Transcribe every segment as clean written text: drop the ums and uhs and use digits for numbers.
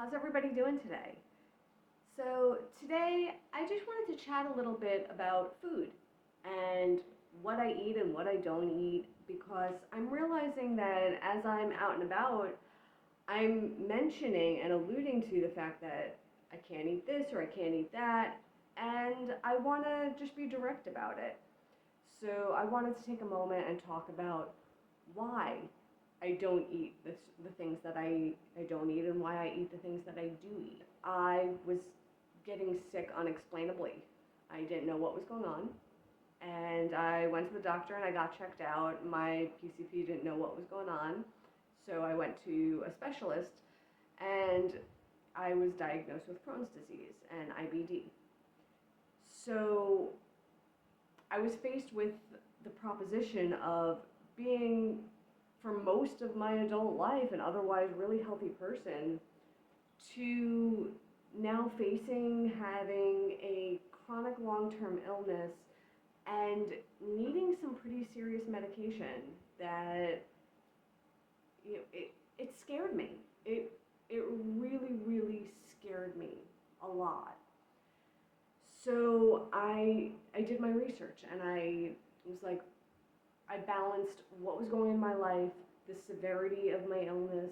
How's everybody doing today? So, today I just wanted to chat a little bit about food and what I eat and what I don't eat because I'm realizing that as I'm out and about, I'm mentioning and alluding to the fact that I can't eat this or I can't eat that, and I want to just be direct about it. So, I wanted to take a moment and talk about why I don't eat the things that I don't eat and why I eat the things that I do eat. I was getting sick unexplainably. I didn't know what was going on. And I went to the doctor and I got checked out. My PCP didn't know what was going on. So I went to a specialist and I was diagnosed with Crohn's disease and IBD. So I was faced with the proposition of being, for most of my adult life, an otherwise really healthy person, to now facing having a chronic long-term illness and needing some pretty serious medication that, it scared me. It really, really scared me a lot. So I did my research and I was like, I balanced what was going on in my life, the severity of my illness,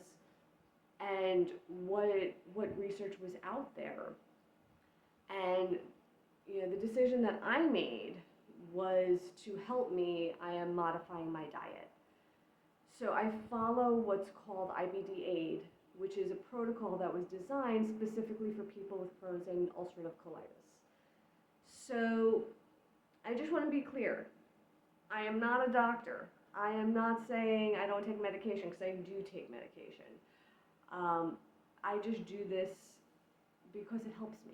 and what research was out there. And the decision that I made was to help me. I am modifying my diet. So I follow what's called IBDAID, which is a protocol that was designed specifically for people with Crohn's and ulcerative colitis. So I just want to be clear. I am not a doctor. I am not saying I don't take medication because I do take medication. I just do this because it helps me.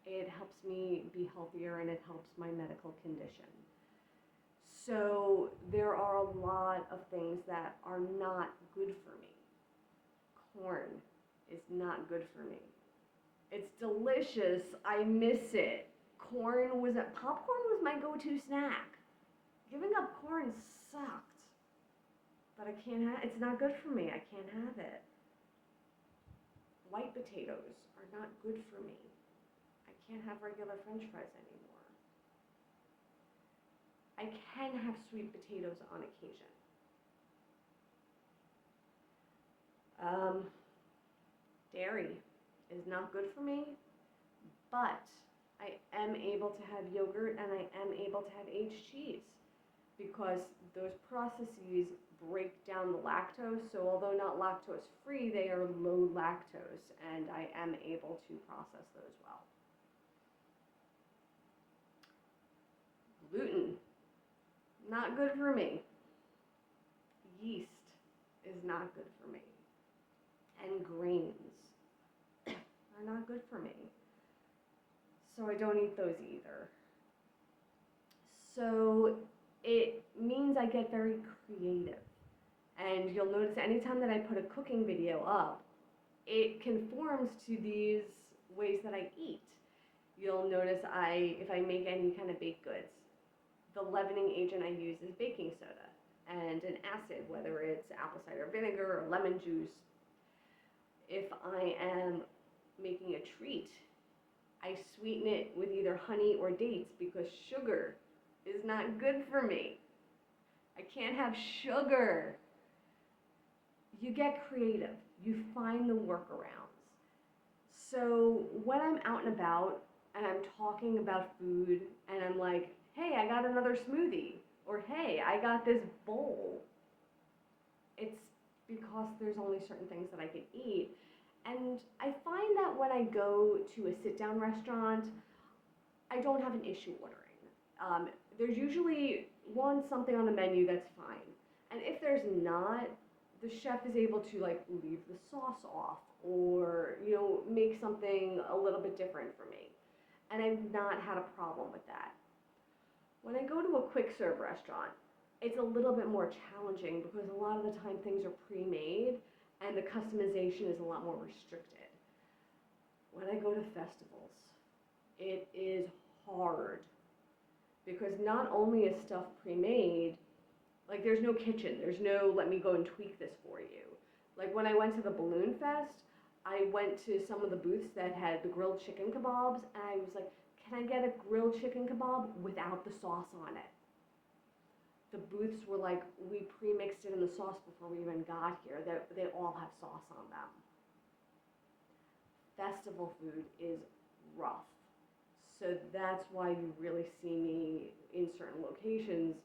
It helps me be healthier and it helps my medical condition. So there are a lot of things that are not good for me. Corn is not good for me. It's delicious. I miss it. Popcorn was my go-to snack. Giving up corn sucked, but it's not good for me. I can't have it. White potatoes are not good for me. I can't have regular French fries anymore. I can have sweet potatoes on occasion. Dairy is not good for me, but I am able to have yogurt and I am able to have aged cheese, because those processes break down the lactose. So although not lactose free, they are low lactose, and I am able to process those well. Gluten, not good for me. Yeast is not good for me. And grains are not good for me. So I don't eat those either. So it means I get very creative. And you'll notice anytime that I put a cooking video up, it conforms to these ways that I eat. You'll notice if I make any kind of baked goods, the leavening agent I use is baking soda and an acid, whether it's apple cider vinegar or lemon juice. If I am making a treat, I sweeten it with either honey or dates because sugar is not good for me. I can't have sugar. You get creative. You find the workarounds. So when I'm out and about and I'm talking about food and I'm like, hey, I got another smoothie, or hey, I got this bowl, it's because there's only certain things that I can eat. And I find that when I go to a sit-down restaurant, I don't have an issue ordering. There's usually something on the menu that's fine. And if there's not, the chef is able to leave the sauce off or, make something a little bit different for me. And I've not had a problem with that. When I go to a quick serve restaurant, it's a little bit more challenging because a lot of the time things are pre-made and the customization is a lot more restricted. When I go to festivals, it is hard because not only is stuff pre-made, there's no kitchen, there's no let me go and tweak this for you. Like when I went to the Balloon Fest, I went to some of the booths that had the grilled chicken kebabs, and I was like, can I get a grilled chicken kebab without the sauce on it? The booths were like, we pre-mixed it in the sauce before we even got here. They all have sauce on them. Festival food is rough. So that's why you really see me in certain locations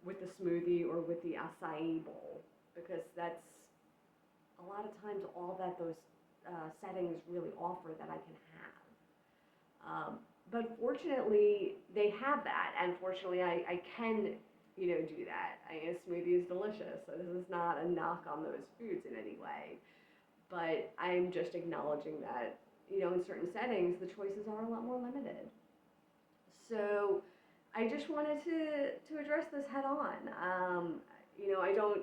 with the smoothie or with the acai bowl, because that's a lot of times all that those settings really offer that I can have. But fortunately, they have that, and fortunately, I can, do that. A smoothie is delicious, so this is not a knock on those foods in any way. But I'm just acknowledging that, in certain settings, the choices are a lot more limited. So I just wanted to address this head on. I don't,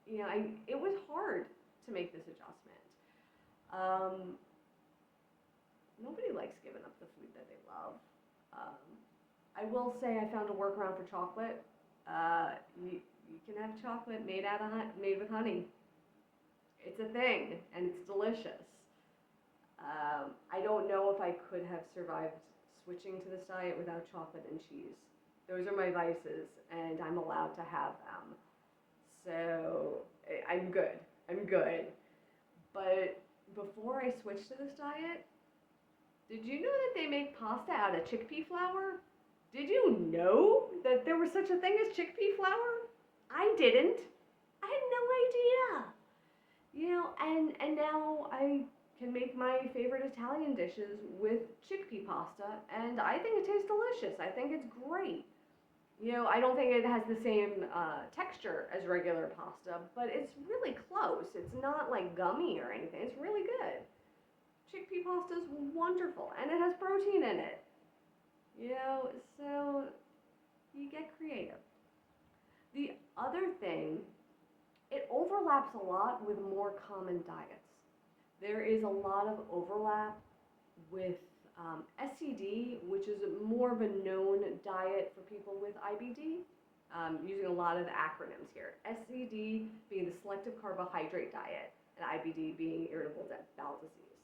it was hard to make this adjustment. Nobody likes giving up the food that they love. I will say I found a workaround for chocolate. You can have chocolate made with honey. It's a thing, and it's delicious. I don't know if I could have survived switching to this diet without chocolate and cheese. Those are my vices, and I'm allowed to have them. So I'm good. But before I switched to this diet, did you know that they make pasta out of chickpea flour? Did you know that there was such a thing as chickpea flour? I didn't. I had no idea. And now I can make my favorite Italian dishes with chickpea pasta, and I think it tastes delicious. I think it's great. I don't think it has the same texture as regular pasta, but it's really close. It's not like gummy or anything. It's really good. Chickpea pasta is wonderful, and it has protein in it. So you get creative. The other thing, it overlaps a lot with more common diets. There is a lot of overlap with SCD, which is more of a known diet for people with IBD, using a lot of acronyms here. SCD being the selective carbohydrate diet, and IBD being irritable bowel disease.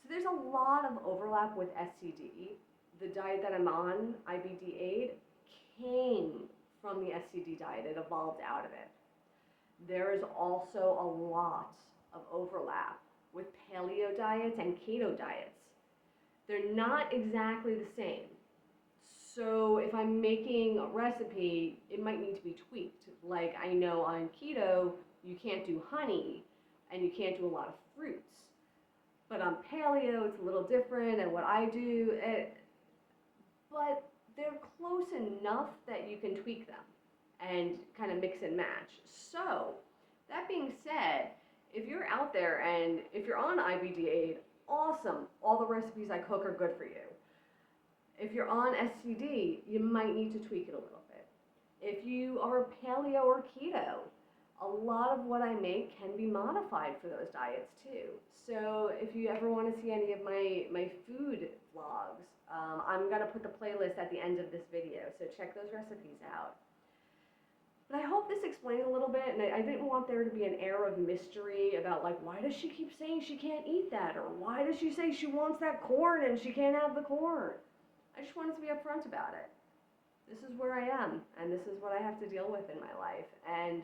So there's a lot of overlap with SCD. The diet that I'm on, IBDAID, came from the SCD diet. It evolved out of it. There is also a lot of overlap with paleo diets and keto diets. They're not exactly the same. So if I'm making a recipe, it might need to be tweaked. Like I know on keto, you can't do honey and you can't do a lot of fruits. But on paleo, it's a little different, and what I do, but they're close enough that you can tweak them and kind of mix and match. So that being said, if you're out there and if you're on IBDAID, awesome. All the recipes I cook are good for you. If you're on SCD, you might need to tweak it a little bit. If you are paleo or keto, a lot of what I make can be modified for those diets too. So if you ever want to see any of my food vlogs, I'm going to put the playlist at the end of this video, so check those recipes out. But I hope this explained a little bit, and I didn't want there to be an air of mystery about, like, why does she keep saying she can't eat that? Or why does she say she wants that corn and she can't have the corn? I just wanted to be upfront about it. This is where I am, and this is what I have to deal with in my life. And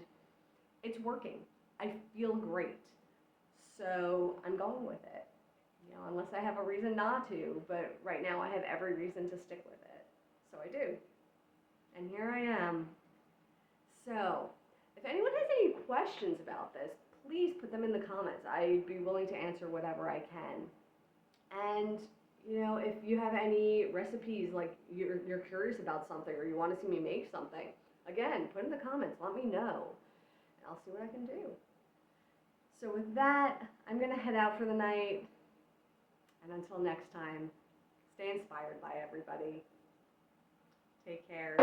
it's working. I feel great. So I'm going with it. Unless I have a reason not to, but right now I have every reason to stick with it. So I do. And here I am. So, if anyone has any questions about this, please put them in the comments. I'd be willing to answer whatever I can. And, if you have any recipes, like you're curious about something or you want to see me make something, again, put in the comments, let me know, and I'll see what I can do. So with that, I'm going to head out for the night. And until next time, stay inspired by everybody. Take care.